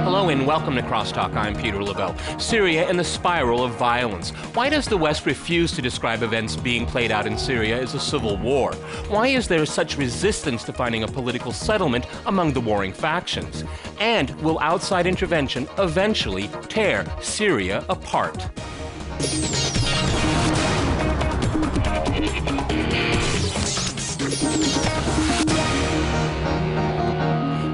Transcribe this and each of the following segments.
Hello and welcome to CrossTalk. I'm Peter Lavelle. Syria and the spiral of violence. Why does the West refuse to describe events being played out in Syria as a civil war? Why is there such resistance to finding a political settlement among the warring factions? And will outside intervention eventually tear Syria apart?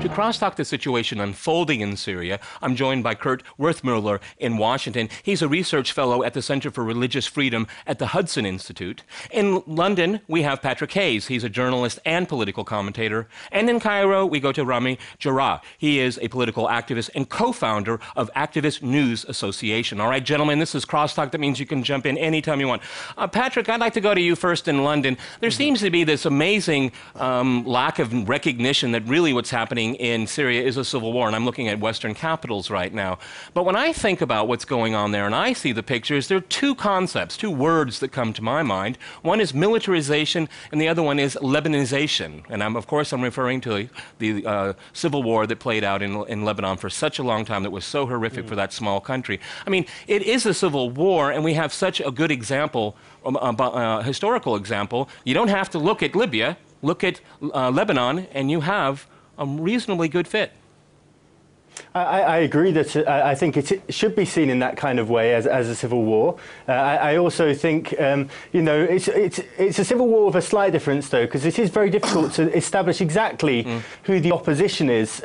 To crosstalk the situation unfolding in Syria, I'm joined by Kurt Werthmüller in Washington. He's a research fellow at the Center for Religious Freedom at the Hudson Institute. In London, we have Patrick Hayes. He's a journalist and political commentator. And in Cairo, we go to Rami Jarrah. He is a political activist and co-founder of Activist News Association. All right, gentlemen, this is Crosstalk. That means you can jump in anytime you want. Patrick, I'd like to go to you first in London. There seems to be this amazing lack of recognition that really what's happening in Syria is a civil war, and I'm looking at Western capitals right now. But when I think about what's going on there and I see the pictures, there are two concepts, two words that come to my mind. One is militarization, and the other one is Lebanization. And of course, I'm referring to the civil war that played out in Lebanon for such a long time that was so horrific for that small country. I mean, it is a civil war, and we have such a good example, historical example. You don't have to look at Libya, look at Lebanon, and you have a reasonably good fit. I agree that I think it should be seen in that kind of way as a civil war. I also think, you know, it's a civil war with a slight difference, though, because it is very difficult to establish exactly who the opposition is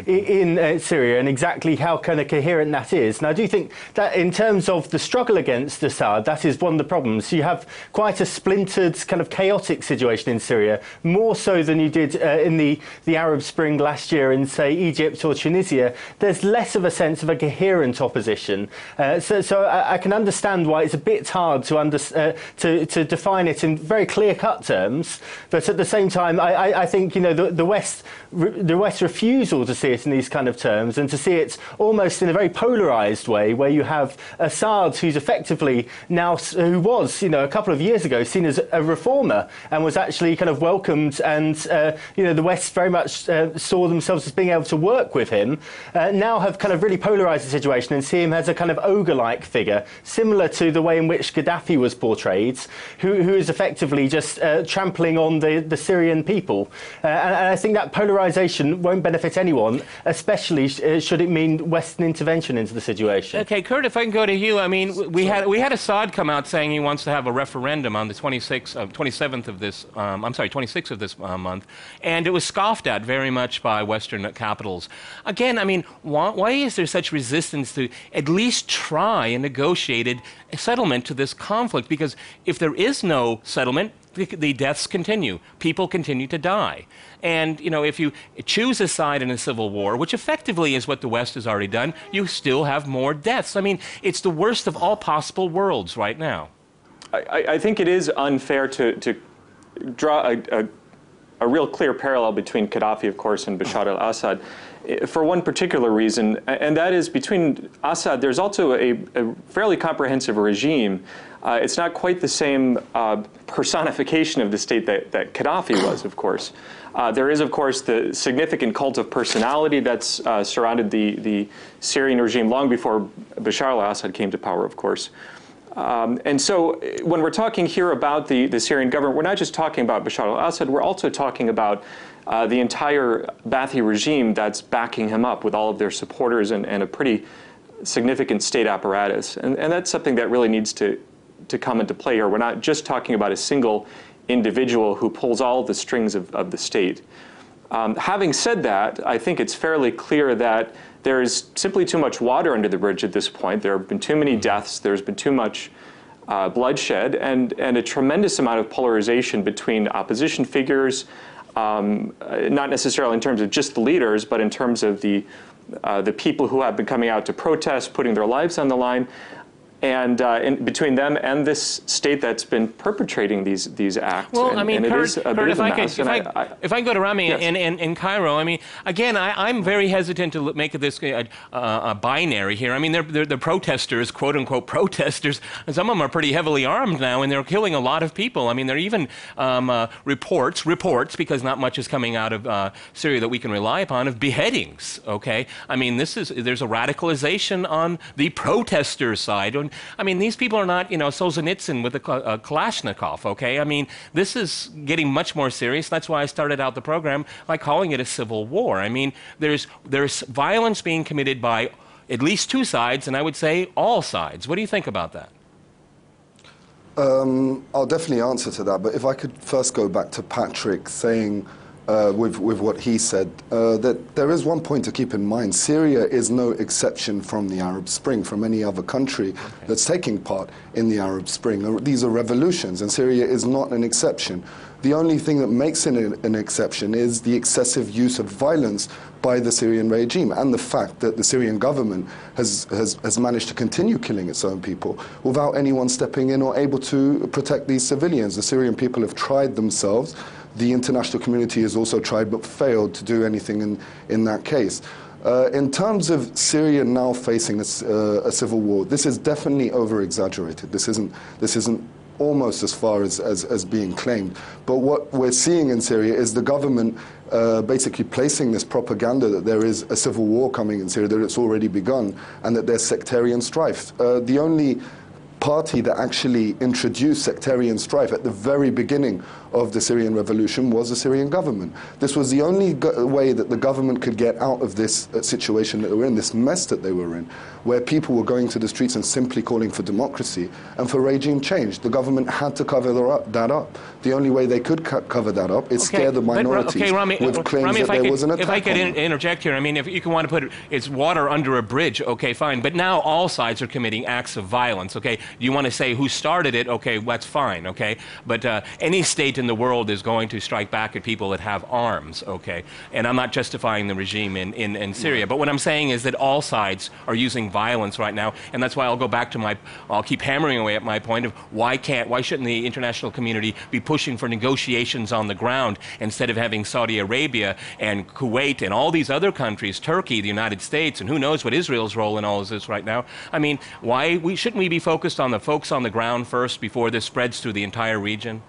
in Syria and exactly how kind of coherent that is. And I do think that in terms of the struggle against Assad, that is one of the problems. You have quite a splintered, kind of chaotic situation in Syria, more so than you did in the Arab Spring last year in, say, Egypt or Tunisia. There's less of a sense of a coherent opposition. So I can understand why it's a bit hard to define it in very clear-cut terms. But at the same time, I think, you know, the West's refusal to see it in these kind of terms and to see it almost in a very polarized way, where you have Assad, who's effectively now, who was, you know, a couple of years ago seen as a reformer and was actually kind of welcomed, and you know, the West very much saw themselves as being able to work with him. Now have kind of really polarized the situation and see him as a kind of ogre-like figure, similar to the way in which Gaddafi was portrayed, who is effectively just trampling on the Syrian people. And I think that polarization won't benefit anyone, especially should it mean Western intervention into the situation. Okay, Kurt, if I can go to you. I mean, we had Assad come out saying he wants to have a referendum on the 27th of this, 26th of this month, and it was scoffed at very much by Western capitals. Again, I mean, why is there such resistance to at least try a negotiated settlement to this conflict? Because if there is no settlement, the deaths continue. People continue to die. And, you know, if you choose a side in a civil war, which effectively is what the West has already done, you still have more deaths. I mean, it's the worst of all possible worlds right now. I think it is unfair to draw a real clear parallel between Gaddafi, of course, and Bashar al-Assad, for one particular reason, and that is between Assad, there's also a fairly comprehensive regime. It's not quite the same personification of the state that Gaddafi was, of course. There is, of course, the significant cult of personality that's surrounded the Syrian regime long before Bashar al-Assad came to power, of course. And so when we're talking here about the Syrian government, we're not just talking about Bashar al-Assad, we're also talking about the entire Ba'athi regime that's backing him up with all of their supporters and a pretty significant state apparatus. And that's something that really needs to come into play here. We're not just talking about a single individual who pulls all of the strings of the state. Having said that, I think it's fairly clear that there is simply too much water under the bridge at this point. There have been too many deaths. There's been too much bloodshed and a tremendous amount of polarization between opposition figures, not necessarily in terms of just the leaders, but in terms of the people who have been coming out to protest, putting their lives on the line. and between them and this state that's been perpetrating these acts. Well, and, I mean, and Kurt, it is a bit of a mess. If I go to Rami yes. in Cairo, I mean, again, I'm very hesitant to make this a binary here. I mean, they're protesters, quote unquote protesters, and some of them are pretty heavily armed now, and they're killing a lot of people. I mean, there are even reports, because not much is coming out of Syria that we can rely upon, of beheadings. Okay, I mean, there's a radicalization on the protester side. I mean, these people are not, Solzhenitsyn with a Kalashnikov, okay? I mean, this is getting much more serious. That's why I started out the program by calling it a civil war. I mean, there's violence being committed by at least two sides, and I would say all sides. What do you think about that? I'll definitely answer to that, but if I could first go back to Patrick saying, with what he said, that there is one point to keep in mind. Syria is no exception from the Arab Spring, from any other country that's taking part in the Arab Spring. These are revolutions, and Syria is not an exception. The only thing that makes it an exception is the excessive use of violence by the Syrian regime, and the fact that the Syrian government has managed to continue killing its own people without anyone stepping in or able to protect these civilians. The Syrian people have tried themselves. The international community has also tried but failed to do anything in that case. In terms of Syria now facing a civil war, this is definitely over-exaggerated. This isn't almost as far as being claimed. But what we're seeing in Syria is the government basically placing this propaganda that there is a civil war coming in Syria, that it's already begun, and that there's sectarian strife. The only party that actually introduced sectarian strife at the very beginning of the Syrian revolution was the Syrian government. This was the only way that the government could get out of this situation that they were in, this mess that they were in, where people were going to the streets and simply calling for democracy and for regime change. The government had to cover that up. The only way they could cover that up is scare the minorities with claims that there was an attack. If I could interject here, I mean, if you can want to put it, it's water under a bridge, okay, fine. But now all sides are committing acts of violence, okay? You want to say who started it, okay, that's fine, okay? But any state in the world is going to strike back at people that have arms, okay? And I'm not justifying the regime in Syria, but what I'm saying is that all sides are using violence right now, and that's why I'll go back to I'll keep hammering away at my point of why shouldn't the international community be pushing for negotiations on the ground instead of having Saudi Arabia and Kuwait and all these other countries, Turkey, the United States, and who knows what Israel's role in all of this right now. I mean, shouldn't we be focused on the folks on the ground first before this spreads through the entire region?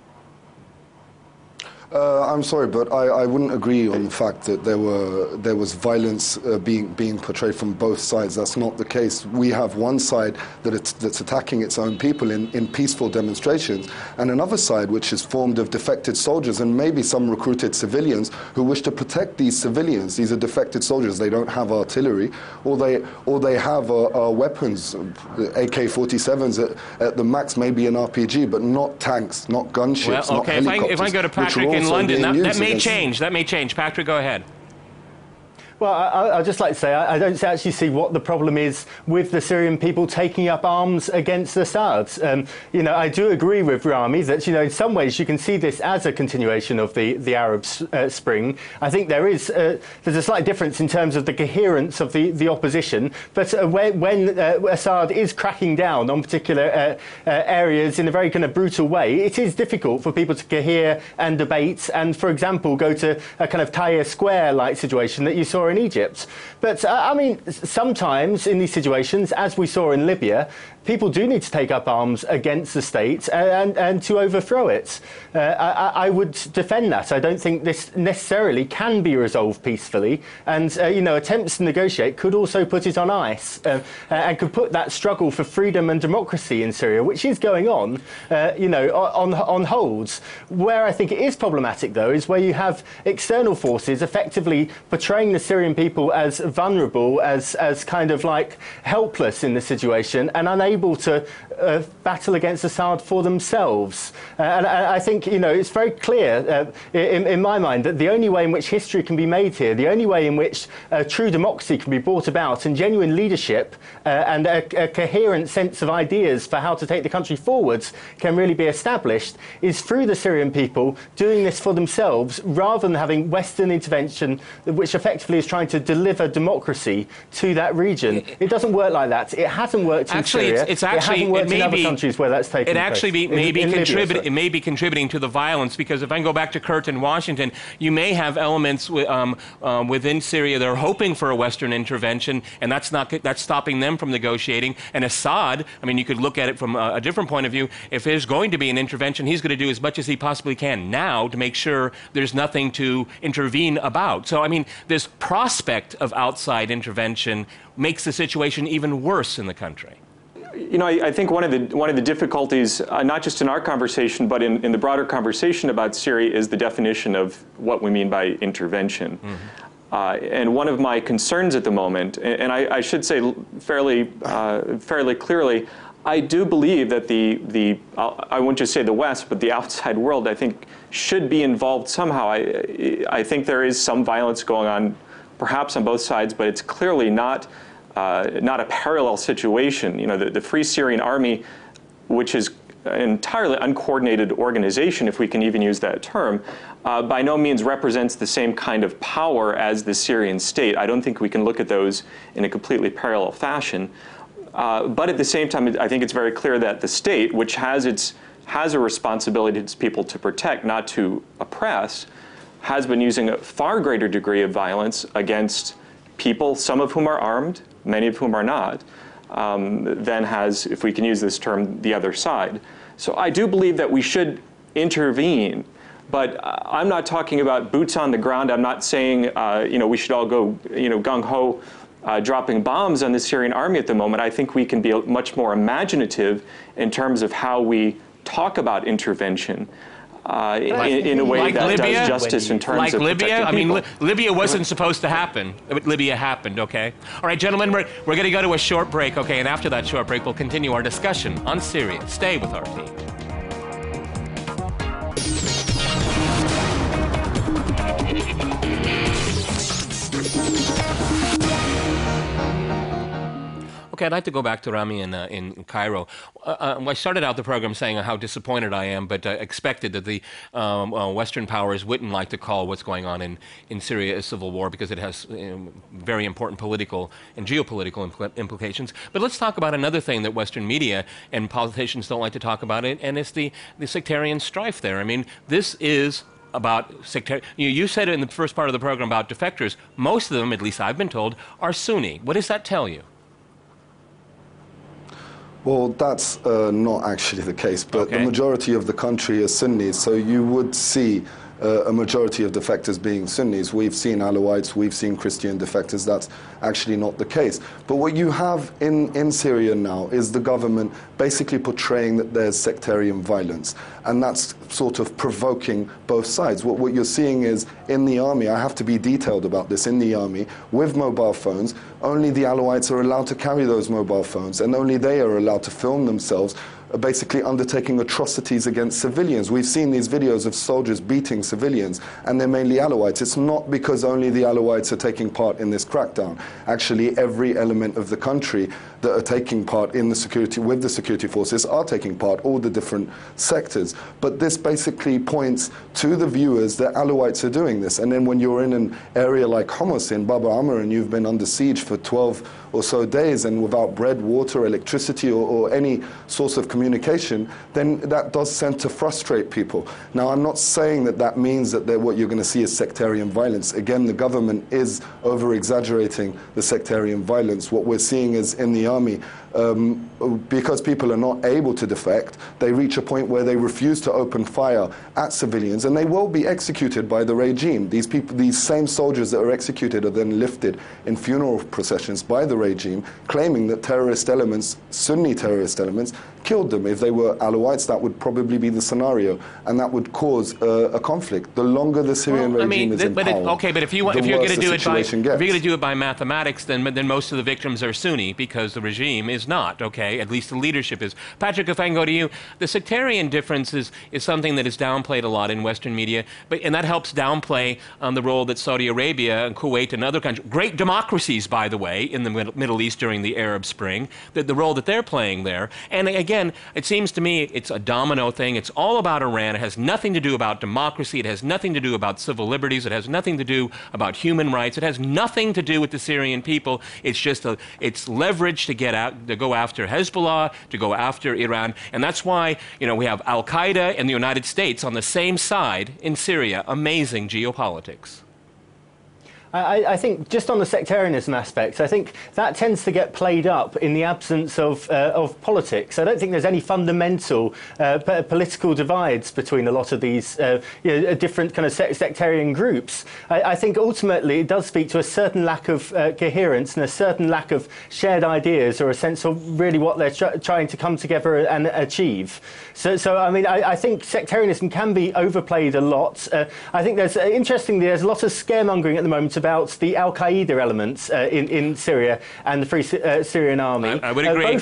I'm sorry, but I wouldn't agree on the fact that there was violence being portrayed from both sides. That's not the case. We have one side that's attacking its own people in peaceful demonstrations, and another side which is formed of defected soldiers and maybe some recruited civilians who wish to protect these civilians. These are defected soldiers. They don't have artillery, or they have weapons, AK-47s at the max, maybe an RPG, but not tanks, not gunships, well, okay, not helicopters. If I go to Patrick in London, that may change. That may change. Patrick, go ahead. Well, I'd just like to say I don't actually see what the problem is with the Syrian people taking up arms against Assad. I do agree with Rami that, in some ways you can see this as a continuation of the Arab Spring. I think there's a slight difference in terms of the coherence of the opposition, but when Assad is cracking down on particular areas in a very kind of brutal way, it is difficult for people to cohere and debate and, for example, go to a kind of Tahrir Square-like situation that you saw in Egypt. But I mean, sometimes in these situations, as we saw in Libya, people do need to take up arms against the state and to overthrow it. I would defend that. I don't think this necessarily can be resolved peacefully, and attempts to negotiate could also put it on ice and could put that struggle for freedom and democracy in Syria, which is going on, on hold. Where I think it is problematic, though, is where you have external forces effectively portraying the Syrian people as vulnerable, as kind of like helpless in the situation and unable to battle against Assad for themselves. And I think, it's very clear in my mind that the only way in which history can be made here, the only way in which true democracy can be brought about and genuine leadership and a coherent sense of ideas for how to take the country forwards can really be established is through the Syrian people doing this for themselves rather than having Western intervention, which effectively is trying to deliver democracy to that region. It doesn't work like that. It hasn't worked in Syria. It hasn't worked in other countries where that's taken place. It may be contributing to the violence, because if I can go back to Kurt in Washington, you may have elements within Syria that are hoping for a Western intervention, and that's stopping them from negotiating. And Assad, I mean, you could look at it from a different point of view. If there's going to be an intervention, he's going to do as much as he possibly can now to make sure there's nothing to intervene about. So, I mean, this prospect of outside intervention makes the situation even worse in the country. You know, I think one of the difficulties, not just in our conversation, but in the broader conversation about Syria, is the definition of what we mean by intervention. Mm-hmm. And one of my concerns at the moment, and I should say fairly clearly, I do believe that I won't just say the West, but the outside world, I think, should be involved somehow. I think there is some violence going on, perhaps on both sides, but it's clearly not a parallel situation. You know, the Free Syrian Army, which is an entirely uncoordinated organization, if we can even use that term, by no means represents the same kind of power as the Syrian state. I don't think we can look at those in a completely parallel fashion. But at the same time, I think it's very clear that the state, which has a responsibility to its people to protect, not to oppress, has been using a far greater degree of violence against people, some of whom are armed, many of whom are not, than has, if we can use this term, the other side. So I do believe that we should intervene, but I'm not talking about boots on the ground. I'm not saying we should all go gung-ho dropping bombs on the Syrian army at the moment. I think we can be much more imaginative in terms of how we talk about intervention. In a way that Libya, does justice in terms of Libya. I people. mean, Libya wasn't supposed to happen, but Libya happened, okay? All right, gentlemen, we're going to go to a short break, okay? And after that short break, we'll continue our discussion on Syria. Stay with our team. Okay, I'd like to go back to Rami in Cairo. I started out the program saying how disappointed I am, but expected that the Western powers wouldn't like to call what's going on in Syria a civil war, because it has very important political and geopolitical implications. But let's talk about another thing that Western media and politicians don't like to talk about, and it's the sectarian strife there. I mean, this is about sectarian. You said in the first part of the program about defectors. Most of them, at least I've been told, are Sunni. What does that tell you? Well, that's not actually the case, but the majority of the country is Sunnis, so you would see a majority of defectors being Sunnis. We've seen Alawites, we've seen Christian defectors. That's actually not the case. But what you have in Syria now is the government basically portraying that there's sectarian violence, and that's sort of provoking both sides. What you're seeing is in the army, I have to be detailed about this, in the army, with mobile phones, only the Alawites are allowed to carry those mobile phones, and only they are allowed to film themselves basically undertaking atrocities against civilians. We've seen these videos of soldiers beating civilians, and they're mainly Alawites. It's not because only the Alawites are taking part in this crackdown. Actually, every element of the country that are taking part in the security, with the security forces, are taking part, all the different sectors. But this basically points to the viewers that Alawites are doing this. And then when you're in an area like Homs in Bab Amr, and you've been under siege for 12 or so days, and without bread, water, electricity, or any source of communication, then that does tend to frustrate people. Now, I'm not saying that that means that what you're going to see is sectarian violence. Again, the government is over-exaggerating the sectarian violence. What we're seeing is in the army, because people are not able to defect, they reach a point where they refuse to open fire at civilians, and they will be executed by the regime. These people, these same soldiers that are executed, are then lifted in funeral processions by the regime, claiming that terrorist elements, Sunni terrorist elements, killed them. If they were Alawites, that would probably be the scenario, and that would cause a conflict. The longer the Syrian regime is in power, but if you're going to do it by mathematics, then most of the victims are Sunni, because the regime is not. Okay, at least the leadership is. Patrick, if I can go to you, the sectarian difference is something that is downplayed a lot in Western media, and that helps downplay the role that Saudi Arabia and Kuwait and other countries, great democracies, by the way, in the Middle East during the Arab Spring, the role that they're playing there. And again, again, it seems to me it's a domino thing. It's all about Iran. It has nothing to do about democracy. It has nothing to do about civil liberties. It has nothing to do about human rights. It has nothing to do with the Syrian people. It's just it's leverage to get out, to go after Hezbollah, to go after Iran. And that's why, we have al-Qaeda and the United States on the same side in Syria. Amazing geopolitics. I think just on the sectarianism aspects, I think that tends to get played up in the absence of politics. I don't think there's any fundamental political divides between a lot of these different kind of sectarian groups. I think ultimately it does speak to a certain lack of coherence and a certain lack of shared ideas or a sense of really what they're trying to come together and achieve. So I mean, I think sectarianism can be overplayed a lot. I think interestingly, there's a lot of scaremongering at the moment about the al-qaeda elements in Syria and the Free Syrian Army. I would agree.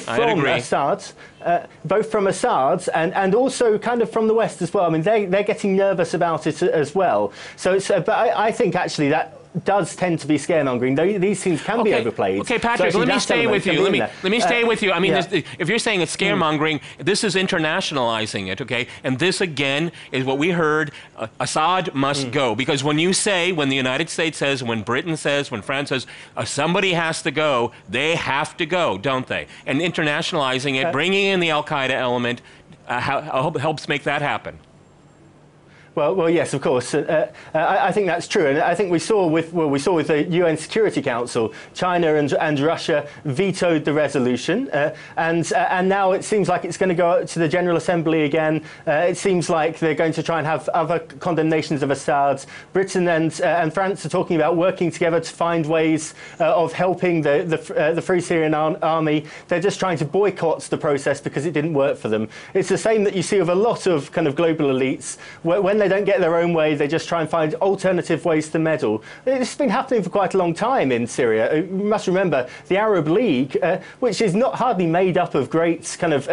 Both from Assad and also kind of from the West as well. I mean, they're getting nervous about it as well. So, but I think actually that does tend to be scaremongering. These things can be overplayed. Okay, Patrick, so let me stay with you. Let me stay with you. I mean, yeah. If you're saying it's scaremongering, this is internationalizing it, okay? And this, again, is what we heard, Assad must go. Because when the United States says, when Britain says, when France says, somebody has to go, they have to go, don't they? And internationalizing it, bringing in the al-Qaeda element, helps make that happen. Well, yes, of course. I think that's true, and I think we saw with the UN Security Council, China and Russia vetoed the resolution, and now it seems like it's going to go to the General Assembly again. It seems like they're going to try and have other condemnations of Assad. Britain and France are talking about working together to find ways of helping the Free Syrian Army. They're just trying to boycott the process because it didn't work for them. It's the same that you see with a lot of kind of global elites when they don't get their own way, they just try and find alternative ways to meddle. This has been happening for quite a long time in Syria. You must remember the Arab League, which is not hardly made up of great kind of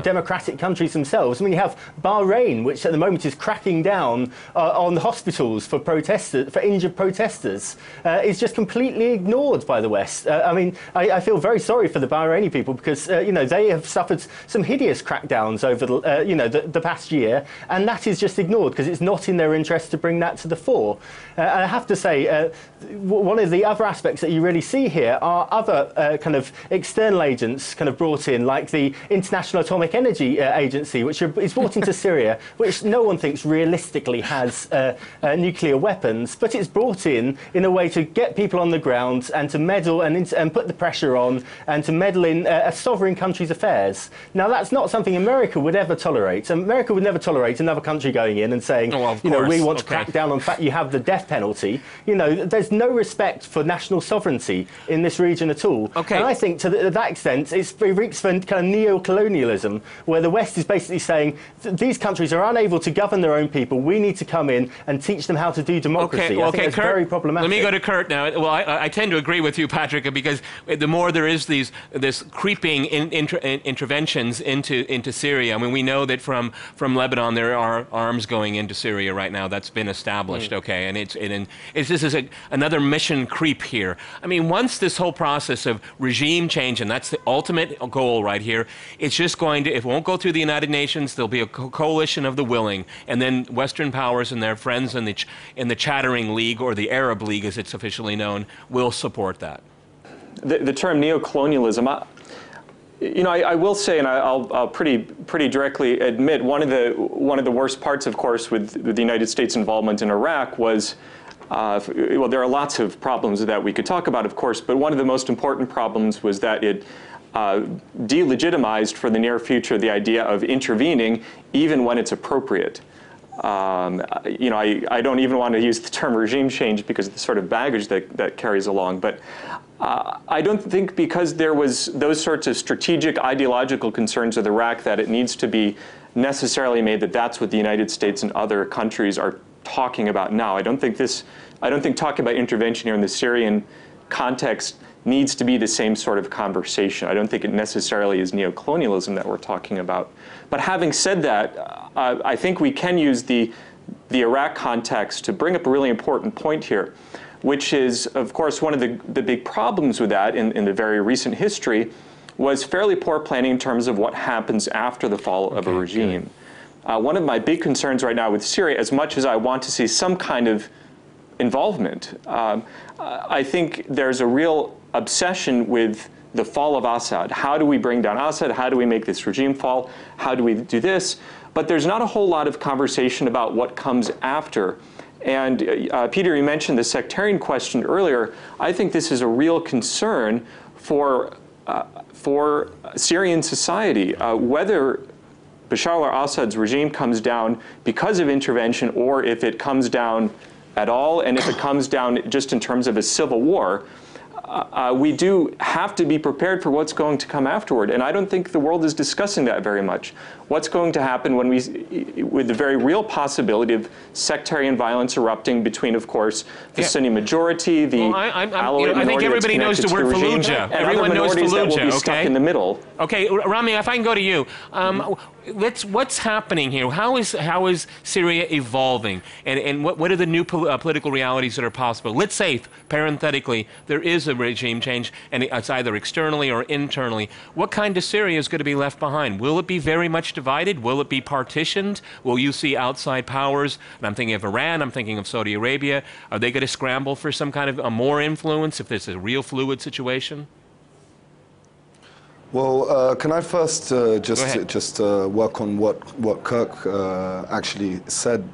democratic countries themselves. I mean, you have Bahrain, which at the moment is cracking down on hospitals for injured protesters. Is just completely ignored by the West. I mean, I feel very sorry for the Bahraini people because they have suffered some hideous crackdowns over the past year, and that is just ignored because it's not in their interest to bring that to the fore. And I have to say, one of the other aspects that you really see here are other kind of external agents kind of brought in, like the International Atomic Energy Agency, which is brought into Syria, which no one thinks realistically has nuclear weapons, but it's brought in a way to get people on the ground and to meddle and put the pressure on and to meddle in a sovereign country's affairs. Now, that's not something America would ever tolerate. America would never tolerate another country going in and saying, we want to crack down on fact you have the death penalty. There's no respect for national sovereignty in this region at all. And I think to that extent, it reeks for kind of neo-colonialism, where the West is basically saying these countries are unable to govern their own people. We need to come in and teach them how to do democracy. I think it's very problematic. Let me go to Kurt now. Well, I tend to agree with you, Patrick, because the more there is this creeping interventions into Syria. I mean, we know that from Lebanon there are arms going into Syria right now. That's been established, and this is another mission creep here. I mean, once this whole process of regime change, and that's the ultimate goal right here, it's just it won't go through the United Nations. There'll be a coalition of the willing, and then Western powers and their friends in the Chattering League, or the Arab League as it's officially known, will support that. The term neo-colonialism, I will say, and I'll pretty directly admit, one of the worst parts, of course, with the United States' involvement in Iraq was, well, there are lots of problems that we could talk about, of course, but one of the most important problems was that it delegitimized for the near future the idea of intervening even when it's appropriate. I don't even want to use the term regime change because of the sort of baggage that carries along, but I don't think because there was those sorts of strategic ideological concerns with Iraq that it needs to be necessarily made that that's what the United States and other countries are talking about now. I don't think talking about intervention here in the Syrian context needs to be the same sort of conversation. I don't think it necessarily is neo-colonialism that we're talking about. But having said that, I think we can use the Iraq context to bring up a really important point here, which is, of course, one of the big problems with that in the very recent history was fairly poor planning in terms of what happens after the fall of a regime. One of my big concerns right now with Syria, as much as I want to see some kind of involvement, I think there's a real obsession with the fall of Assad. How do we bring down Assad? How do we make this regime fall? How do we do this? But there's not a whole lot of conversation about what comes after. And Peter, you mentioned the sectarian question earlier. I think this is a real concern for Syrian society. Whether Bashar al-Assad's regime comes down because of intervention, or if it comes down at all, and if it comes down just in terms of a civil war, we do have to be prepared for what's going to come afterward. And I don't think the world is discussing that very much. What's going to happen when with the very real possibility of sectarian violence erupting between, of course, the Sunni majority, the Alawite minority, I think everybody knows the word Fallujah. Everyone knows Fallujah, that will be stuck in the middle. Okay, Rami, if I can go to you. What's happening here? How is Syria evolving? And what are the new political realities that are possible? Let's say, parenthetically, there is a regime change, and it's either externally or internally. What kind of Syria is going to be left behind? Will it be very much divided? Will it be partitioned? Will you see outside powers? And I'm thinking of Iran, I'm thinking of Saudi Arabia. Are they going to scramble for some kind of more influence if there's a real fluid situation? Well, can I first just work on what Kirk actually said?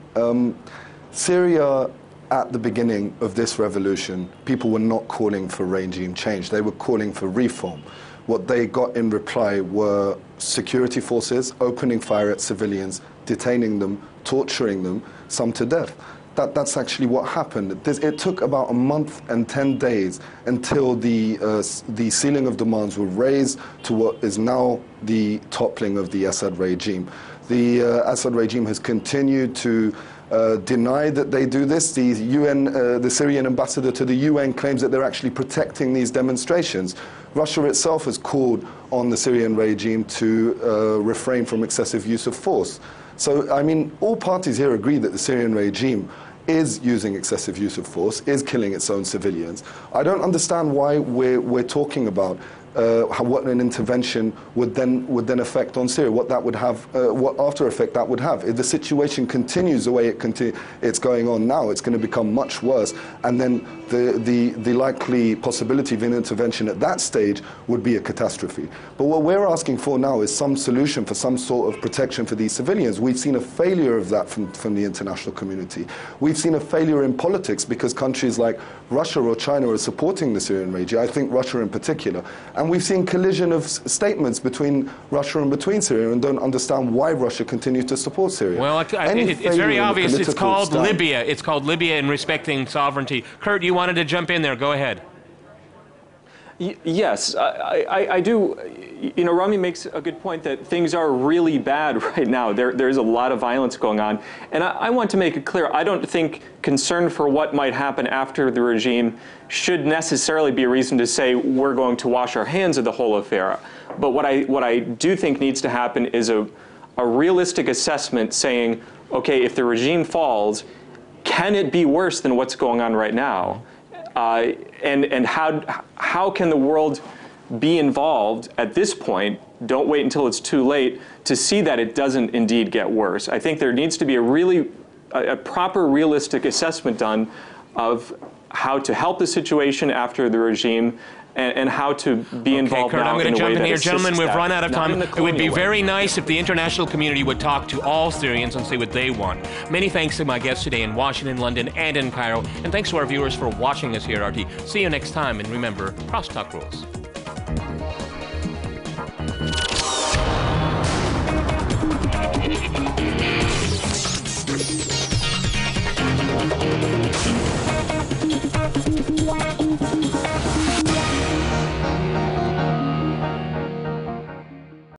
Syria, at the beginning of this revolution, people were not calling for regime change. They were calling for reform. What they got in reply were security forces opening fire at civilians, detaining them, torturing them, some to death. That's actually what happened. It took about a month and 10 days until the ceiling of demands were raised to what is now the toppling of the Assad regime. The Assad regime has continued to deny that they do this. The Syrian ambassador to the UN claims that they're actually protecting these demonstrations. Russia itself has called on the Syrian regime to refrain from excessive use of force. So, I mean, all parties here agree that the Syrian regime is using excessive use of force, is killing its own civilians. I don't understand why we're talking about what an intervention would then affect on Syria, what that would have, what after effect that would have. If the situation continues the way it's going on now, it's going to become much worse, and then the likely possibility of an intervention at that stage would be a catastrophe. But what we're asking for now is some solution for some sort of protection for these civilians. We've seen a failure of that from the international community. We've seen a failure in politics because countries like Russia or China are supporting the Syrian regime, I think Russia in particular. And we've seen collision of statements between Russia and between Syria, and don't understand why Russia continues to support Syria. Well, it's very obvious. It's called Libya. It's called Libya in respecting sovereignty. Kurt, you wanted to jump in there. Go ahead. Yes, I do. You know, Rami makes a good point that things are really bad right now. There's a lot of violence going on. And I want to make it clear, I don't think concern for what might happen after the regime should necessarily be a reason to say we're going to wash our hands of the whole affair. But what I do think needs to happen is a realistic assessment saying, okay, if the regime falls, can it be worse than what's going on right now? And how can the world be involved at this point? Don't wait until it's too late to see that it doesn't indeed get worse. I think there needs to be a proper realistic assessment done of how to help the situation after the regime and how to be involved. Kurt, now I'm going to jump in here. Gentlemen, we've run out of time. It would be very nice if the international community would talk to all Syrians and see what they want. Many thanks to my guests today in Washington, London, and in Cairo. And thanks to our viewers for watching us here at RT. See you next time. And remember, CrossTalk rules.